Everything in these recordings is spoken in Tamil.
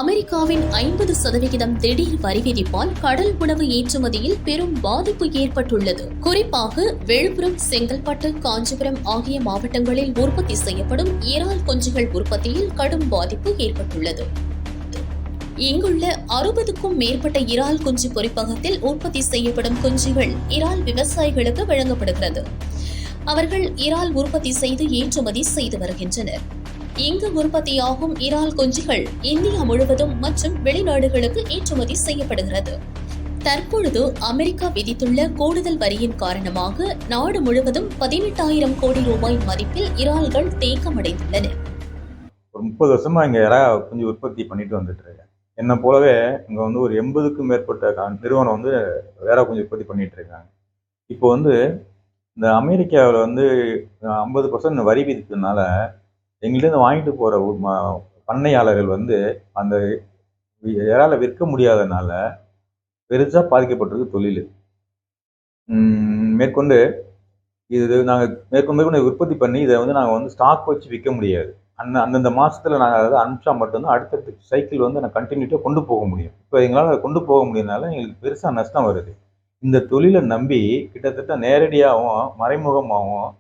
அமெரிக்காவின் 50% திடீர் வரி விதிப்பால் கடல் உணவு ஏற்றுமதியில் பெரும் பாதிப்பு ஏற்பட்டுள்ளது. குறிப்பாக விழுப்புரம், செங்கல்பட்டு, காஞ்சிபுரம் ஆகிய மாவட்டங்களில் உற்பத்தி செய்யப்படும் இறால் குஞ்சுகள் உற்பத்தியில் கடும் பாதிப்பு ஏற்பட்டுள்ளது. இங்குள்ள 60க்கும் மேற்பட்ட இறால் குஞ்சு பொறிப்பகத்தில் உற்பத்தி செய்யப்படும் குஞ்சுகள் இறால் விவசாயிகளுக்கு வழங்கப்படுகிறது. அவர்கள் இறால் உற்பத்தி செய்து ஏற்றுமதி செய்து வருகின்றனர். இங்கு உற்பத்தியாகும் இறால் குஞ்சுகள் இந்தியா முழுவதும் மற்றும் வெளிநாடுகளுக்கு ஏற்றுமதி செய்யப்படுகிறது. தற்பொழுது அமெரிக்கா விதித்துள்ள கூடுதல் வரியின் காரணமாக நாடு முழுவதும் 18,000 கோடி ரூபாய் மதிப்பில் இறால்கள் தேக்கமடைந்துள்ளன. 30 வருஷமா இங்க இறா குஞ்சு உற்பத்தி பண்ணிட்டு வந்துட்டு இருக்கேன். என்ன போலவே இங்க ஒரு 80க்கும் மேற்பட்ட நிறுவனம் வேற குஞ்சு உற்பத்தி பண்ணிட்டு இருக்காங்க. இப்போ இந்த அமெரிக்காவில் 50% வரி விதித்ததுனால எங்கள்கிட்ட வாங்கிட்டு போற பண்ணையாளர்கள் அந்த இறாலை விற்க முடியாதனால பெருசா பாதிக்கப்பட்டிருக்கு தொழில். மேற்கொண்டு நாங்கள் மேற்கொண்டு உற்பத்தி பண்ணி இதை நாங்கள் ஸ்டாக் வச்சு விற்க முடியாது. அந்தந்த மாசத்துல நாங்கள் அதை அனுப்பிச்சா மட்டும்தான் அடுத்த சைக்கிள் நான் கண்டினியூட்டாக கொண்டு போக முடியும். இப்போ எங்களால் அதை கொண்டு போக முடியறதுனால எங்களுக்கு பெருசாக நஷ்டம் வருது. இந்த தொழிலை நம்பி கிட்டத்தட்ட நேரடியாகவும் மறைமுகமாகவும்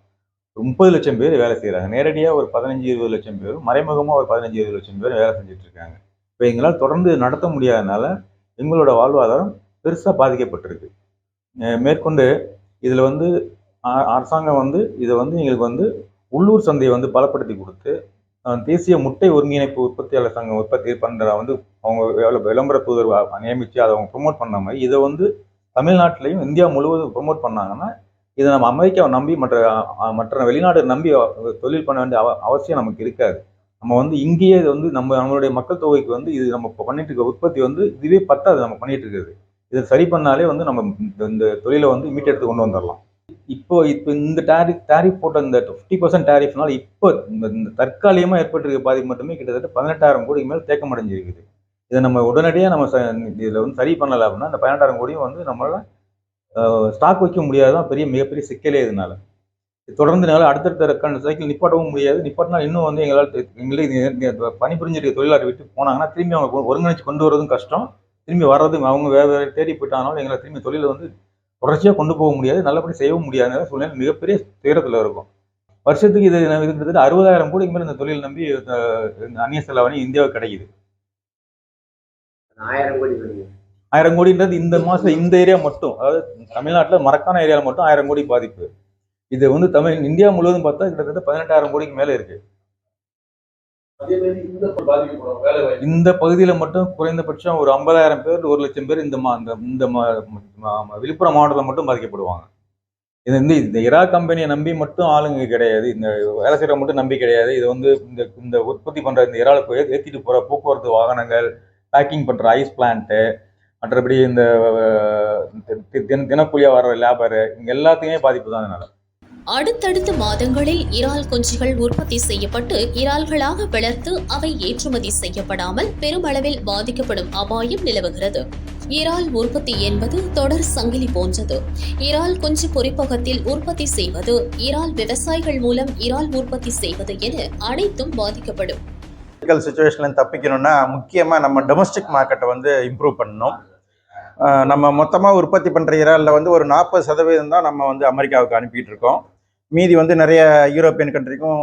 30 லட்சம் பேர் வேலை செய்கிறாங்க. நேரடியாக ஒரு 15-20 லட்சம் பேரும், மறைமுகமாக ஒரு 15-20 லட்சம் பேர் வேலை செஞ்சுட்டு இருக்காங்க. இப்போ எங்களால் தொடர்ந்து நடத்த முடியாதனால எங்களோட வாழ்வாதாரம் பெருசாக பாதிக்கப்பட்டிருக்கு. மேற்கொண்டு இதில் அரசாங்கம் இதை எங்களுக்கு உள்ளூர் சந்தையை பலப்படுத்தி கொடுத்து தேசிய முட்டை ஒருங்கிணைப்பு உற்பத்தியாளர் சங்கம் உற்பத்தி பண்ணுற அவங்க விளம்பர தூதர் நியமித்து அதை அவங்க ப்ரொமோட் பண்ண மாதிரி இதை தமிழ்நாட்டிலையும் இந்தியா முழுவதும் ப்ரொமோட் பண்ணாங்கன்னா இதை நம்ம அமெரிக்காவை நம்பி மற்ற வெளிநாடு நம்பி தொழில் பண்ண வேண்டிய அவசியம் நமக்கு இருக்காது. நம்ம இங்கேயே நம்மளுடைய மக்கள் தொகைக்கு இது நம்ம பண்ணிட்டு இருக்க உற்பத்தி இதுவே பத்தாது. நம்ம பண்ணிட்டு இருக்கிறது இதை சரி பண்ணாலே நம்ம இந்த தொழிலை மீட்டெடுத்து கொண்டு வந்துடலாம். இப்போ இந்த டேரிஃப் போட்ட இந்த 50% டேரிஃப்னால இப்போ இந்த தற்காலிகமாக ஏற்பட்டிருக்க பாதிப்பு மட்டுமே கிட்டத்தட்ட 18,000 கோடிக்கு மேலே தேக்கம் அடைஞ்சிருக்குது. இதை நம்ம உடனடியாக நம்ம இதில் சரி பண்ணலை அப்படின்னா இந்த 18,000 கோடியும் நம்மளால ஸ்டாக் வைக்க முடியாதுதான் மிகப்பெரிய சிக்கலே. இதனால தொடர்ந்து அடுத்தடுத்த சைக்கிள் நிப்பாட்டவும் முடியாது. நிப்பாட்டினால் இன்னும் எங்களே பணிபுரிஞ்சிருக்க தொழிலாளர் விட்டு போனாங்கன்னா திரும்பி அவங்க ஒருங்கிணைச்சு கொண்டு வரதும் கஷ்டம். திரும்பி வர்றதும் அவங்க வேறு தேடி போயிட்டாலும் எங்களை திரும்பி தொழிலை தொடர்ச்சியாக கொண்டு போக முடியாது, நல்லபடி செய்யவும் முடியாத சூழ்நிலை மிகப்பெரிய துயரத்தில் இருக்கும். வருஷத்துக்கு இது கிட்டத்தட்ட 60,000 கோடிக்கு மேலே இந்த தொழில் நம்பி அந்நிய செலவாணி இந்தியாவுக்கு கிடைக்குது. 1000 கோடின்றது இந்த மாசம் இந்த ஏரியா மட்டும், அதாவது தமிழ்நாட்டில் மரக்கான ஏரியாவில் மட்டும் 1000 கோடி பாதிப்பு. இது இந்தியா முழுவதும் பார்த்தா கிட்டத்தட்ட 18,000 கோடிக்கு மேலே இருக்கு. இந்த பகுதியில மட்டும் குறைந்தபட்சம் ஒரு 50,000 பேர் 1 லட்சம் பேர் இந்த விழுப்புரம் மாவட்டத்தில் மட்டும் பாதிக்கப்படுவாங்க. இந்த இறா கம்பெனியை நம்பி மட்டும் ஆளுங்க கிடையாது, இந்த வேலை செய்யற மட்டும் நம்பி கிடையாது. இது இந்த உற்பத்தி பண்ற இந்த இறாலுக்கு ஏற்றிட்டு போற போக்குவரத்து வாகனங்கள், பேக்கிங் பண்ற ஐஸ் பிளான்ட்டு, மற்றபடி இந்த தினக்கூலியா வர்ற லேபரு, இங்க எல்லாத்தையுமே பாதிப்பு தான். அதனால அடுத்தடுத்த மாதங்களில் இறால் குஞ்சுகள் உற்பத்தி செய்யப்பட்டு இறால்களாக வளர்த்து அவை ஏற்றுமதி செய்யப்படாமல் பெருமளவில் பாதிக்கப்படும் அபாயம் நிலவுகிறது. இறால் உற்பத்தி என்பது தொடர் சங்கிலி போன்றது. இறால் குஞ்சு பொறிப்பகத்தில் உற்பத்தி செய்வது, இறால் விவசாயிகள் மூலம் இறால் உற்பத்தி செய்வது என அனைத்தும் பாதிக்கப்படும். சிச்சுவேஷன்ல தப்பிக்கணும்னா முக்கியமா நம்ம டொமஸ்டிக் மார்க்கெட்டை இம்ப்ரூவ் பண்ணணும். நம்ம மொத்தமாக உற்பத்தி பண்ணுற இறாலில் ஒரு 40% தான் நம்ம அமெரிக்காவுக்கு அனுப்பிட்டு இருக்கோம். மீதி நிறைய யூரோப்பியன் கண்ட்ரிக்கும்,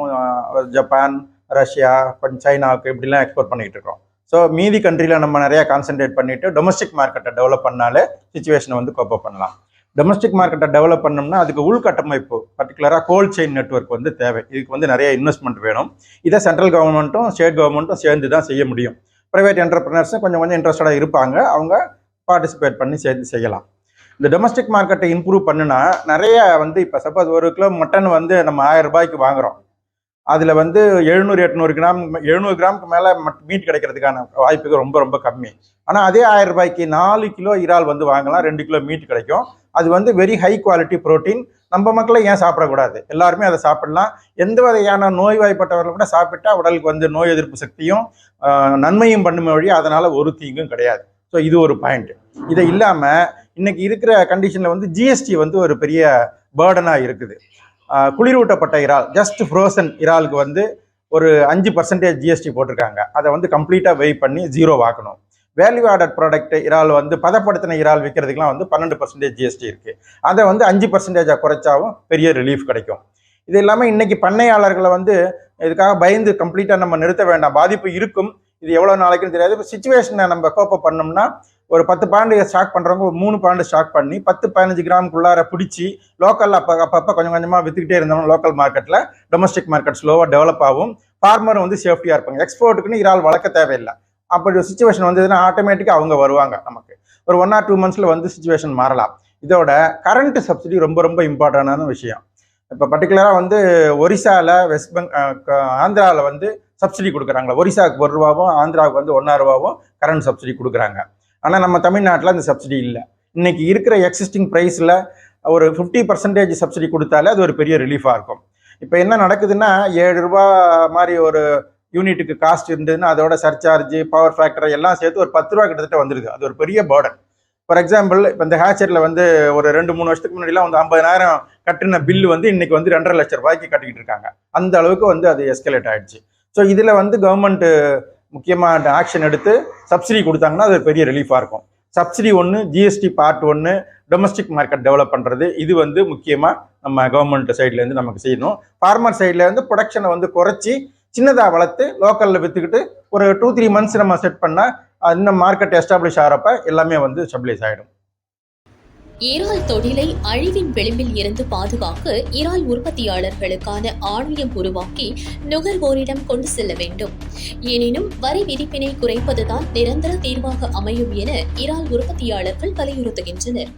ஜப்பான், ரஷ்யா, கொஞ்சம் சைனாவுக்கு இப்படிலாம் எக்ஸ்போர்ட் பண்ணிக்கிட்டு இருக்கோம். ஸோ மீதி கண்ட்ரியில் நம்ம நிறையா கான்சென்ட்ரேட் பண்ணிவிட்டு டொமஸ்டிக் மார்க்கெட்டை டெவலப் பண்ணாலே சுச்சுவேஷனை கோப்பப் பண்ணலாம். டொமஸ்டிக் மார்க்கெட்டை டெவலப் பண்ணோம்னா அதுக்கு உள்கட்டமைப்பு, பர்டிகுலராக கோல்ட் செயின் நெட்வொர்க் தேவை. இதுக்கு நிறைய இன்வெஸ்ட்மெண்ட் வேணும். இதை சென்ட்ரல் கவர்மெண்ட்டும் ஸ்டேட் கவர்மெண்ட்டும் சேர்ந்து தான் செய்ய முடியும். ப்ரைவேட் என்டர்பிரினர்ஸும் கொஞ்சம் இன்ட்ரெஸ்டடாக இருப்பாங்க, அவங்க பார்ட்டிசிபேட் பண்ணி சேர்ந்து செய்யலாம். இந்த டொமஸ்டிக் மார்க்கெட்டை இம்ப்ரூவ் பண்ணுனா நிறைய இப்போ சப்போஸ் 1 கிலோ மட்டன் நம்ம 1000 ரூபாய்க்கு வாங்குறோம். அதில் 700-800 கிராம் 700 கிராமுக்கு மேலே மீட் கிடைக்கிறதுக்கான வாய்ப்புகள் ரொம்ப ரொம்ப கம்மி. ஆனால் அதே 1000 ரூபாய்க்கு 4 கிலோ இறால் வாங்கலாம், 2 கிலோ மீட் கிடைக்கும். அது வெரி ஹை குவாலிட்டி ப்ரோட்டீன். நம்ம மக்களை ஏன் சாப்பிடக்கூடாது? எல்லாருமே அதை சாப்பிடலாம். எந்த வகையான நோய்வாய்ப்பட்டவர்கள் கூட சாப்பிட்டா உடலுக்கு நோய் எதிர்ப்பு சக்தியும் நன்மையும் பண்ணும் வழி, அதனால ஒரு தீங்கும் கிடையாது. ஸோ இது ஒரு பாயிண்ட். இதை இல்லாமல் இன்னைக்கு இருக்கிற கண்டிஷனில் ஜிஎஸ்டி ஒரு பெரிய பேர்டனாக இருக்குது. குளிரூட்டப்பட்ட இறால், ஜஸ்ட் ஃப்ரோசன் இறாலுக்கு ஒரு 5% ஜிஎஸ்டி போட்டிருக்காங்க. அதை வந்து கம்ப்ளீட்டாக வெய் பண்ணி 0 ஆக்கணும். வேல்யூ ஆடட் ப்ராடக்ட் இறால் வந்து பதப்படுத்தின இறால் விற்கிறதுக்குலாம் வந்து 12% ஜிஎஸ்டி இருக்குது. அதை வந்து 5% குறைச்சாவும் பெரிய ரிலீஃப் கிடைக்கும். இது இல்லாமல் இன்னைக்கு பண்ணையாளர்களை வந்து இதுக்காக பயந்து கம்ப்ளீட்டாக நம்ம நிறுத்த வேண்டாம். பாதிப்பு இருக்கும், இது எவ்வளோ நாளைக்குன்னு தெரியாது. இப்போ சிச்சுவேஷனை நம்ம கோப்பை பண்ணோம்னா ஒரு 10 பாண்டு ஸ்டாக் பண்ணுறவங்க ஒரு 3 பாண்டு ஸ்டாக் பண்ணி 10-15 கிராமுக்குள்ளார பிடிச்சி லோக்கலில் அப்பப்போ கொஞ்சம் கொஞ்சமாக விற்றுக்கிட்டே இருந்தோம்னா லோக்கல் மார்க்கெட்டில் டொமஸ்டிக் மார்க்கெட் ஸ்லோவாக டெவலப் ஆகும். ஃபார்மரும் வந்து சேஃப்டியாக இருப்பாங்க. எக்ஸ்போர்ட்டுக்குன்னு இறால் வளர்க்க தேவையில்லை. அப்படி ஒரு சுச்சுவேஷன் வந்ததுன்னா ஆட்டோமேட்டிக்காக அவங்க வருவாங்க. நமக்கு ஒரு 1 or 2 months வந்து சுச்சுவேஷன் மாறலாம். இதோட கரண்ட் சப்சிடி ரொம்ப ரொம்ப இம்பார்ட்டண்டான விஷயம். இப்போ பர்டிகுலராக வந்து ஒரிசாவில், ஆந்திராவில் வந்து சப்சிடி கொடுக்குறாங்களா. ஒரிசாவுக்கு 1 ரூபாவும் ஆந்திராவுக்கு வந்து 1.5 ரூபாவும் கரண்ட் சப்சிடி கொடுக்குறாங்க. ஆனால் நம்ம தமிழ்நாட்டில் அந்த சப்சிடி இல்லை. இன்னைக்கு இருக்கிற எக்ஸிஸ்டிங் ப்ரைஸில் ஒரு 50% சப்சிடி கொடுத்தாலே அது ஒரு பெரிய ரிலீஃபாக இருக்கும். இப்போ என்ன நடக்குதுன்னா 7 ரூபா மாதிரி ஒரு யூனிட்டுக்கு காஸ்ட் இருந்ததுன்னா அதோட சர்சார்ஜ், பவர் ஃபேக்டர் எல்லாம் சேர்த்து ஒரு 10 ரூபா கிட்டத்தட்ட வந்துருது. அது ஒரு பெரிய பர்டன். ஃபார் எக்ஸாம்பிள் இப்போ இந்த ஹேச்சரில் வந்து ஒரு 2-3 வருஷத்துக்கு முன்னாடிலாம் வந்து 50,000 கட்டின பில்லு வந்து இன்னைக்கு வந்து 2.5 லட்சம் ரூபாய்க்கு கட்டிக்கிட்டு இருக்காங்க. அந்த அளவுக்கு வந்து அது எஸ்கலேட் ஆயிடுச்சு. ஸோ இதில் வந்து கவர்மெண்ட் முக்கியமாக ஆக்ஷன் எடுத்து சப்சிடி கொடுத்தாங்கன்னா அது பெரிய ரிலீஃபாக இருக்கும். Subsidy 1, GST part 1, domestic market develop பண்ணுறது, இது வந்து முக்கியமாக நம்ம கவர்மெண்ட் சைட்லேருந்து நமக்கு செய்யணும். ஃபார்மர் சைட்லேருந்து ப்ரொடக்ஷனை வந்து குறைச்சி சின்னதாக வளர்த்து லோக்கலில் விற்றுக்கிட்டு ஒரு 2-3 months நம்ம செட் பண்ணால் இன்னும் மார்க்கெட் எஸ்டாப்ளிஷ் ஆகிறப்ப எல்லாமே வந்து ஸ்டெபிலைஸ் ஆகிடும். இறால் தொழிலை அழிவின் விளிம்பில் இருந்து பாதுகாக்க இறால் உற்பத்தியாளர்களுக்கான ஆணையம் உருவாக்கி நுகர்வோரிடம் கொண்டு செல்ல வேண்டும். எனினும் வரி விதிப்பினை குறைப்பதுதான் நிரந்தர தீர்வாக அமையும் என இறால் உற்பத்தியாளர்கள் வலியுறுத்துகின்றனர்.